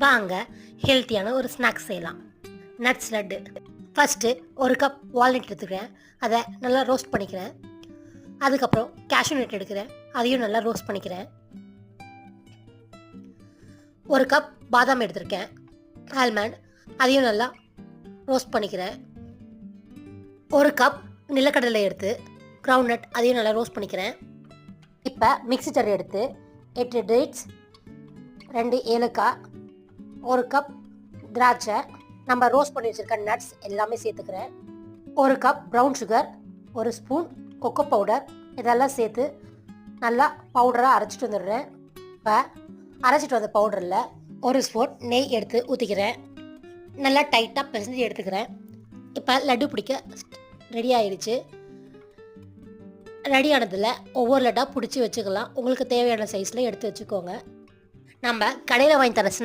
வாங்க ஹெல்த்தியான ஒரு ஸ்நாக்ஸ் செய்யலாம். நட்ஸ் லட்டு. ஃபஸ்ட்டு ஒரு கப் வால்நட் எடுத்துக்கிறேன். அதை நல்லா ரோஸ்ட் பண்ணிக்கிறேன். அதுக்கப்புறம் கேஷ்யூ நட் எடுக்கிறேன். அதையும் நல்லா ரோஸ்ட் பண்ணிக்கிறேன். ஒரு கப் பாதாம் எடுத்திருக்கேன். ஆல்மண்ட், அதையும் நல்லா ரோஸ்ட் பண்ணிக்கிறேன். ஒரு கப் நிலக்கடலை எடுத்து கிரவுண்ட் நட், அதையும் நல்லா ரோஸ்ட் பண்ணிக்கிறேன். இப்போ மிக்ஸி ஜார் எடுத்து 8 டேட்ஸ், 2 ஏலக்காய், ஒரு கப் திராட்சை, நம்ம ரோஸ்ட் பண்ணி வச்சுருக்க நட்ஸ் எல்லாமே சேர்த்துக்கிறேன். ஒரு கப் ப்ரௌன் சுகர், ஒரு ஸ்பூன் கொக்கோ பவுடர், இதெல்லாம் சேர்த்து நல்லா பவுடராக அரைச்சிட்டு வந்துடுறேன். இப்போ அரைச்சிட்டு வந்த பவுடரில் ஒரு ஸ்பூன் நெய் எடுத்து ஊற்றிக்கிறேன். நல்லா டைட்டாக பிசைஞ்சு எடுத்துக்கிறேன். இப்போ லட்டு பிடிக்க ரெடி ஆயிடுச்சு. ரெடி ஆனதில் ஒவ்வொரு லட்டாக பிடிச்சி வச்சுக்கலாம். உங்களுக்கு தேவையான சைஸில் எடுத்து வச்சுக்கோங்க. நம்ம கடையில் வாங்கி தர ஸ்நாக்ஸ்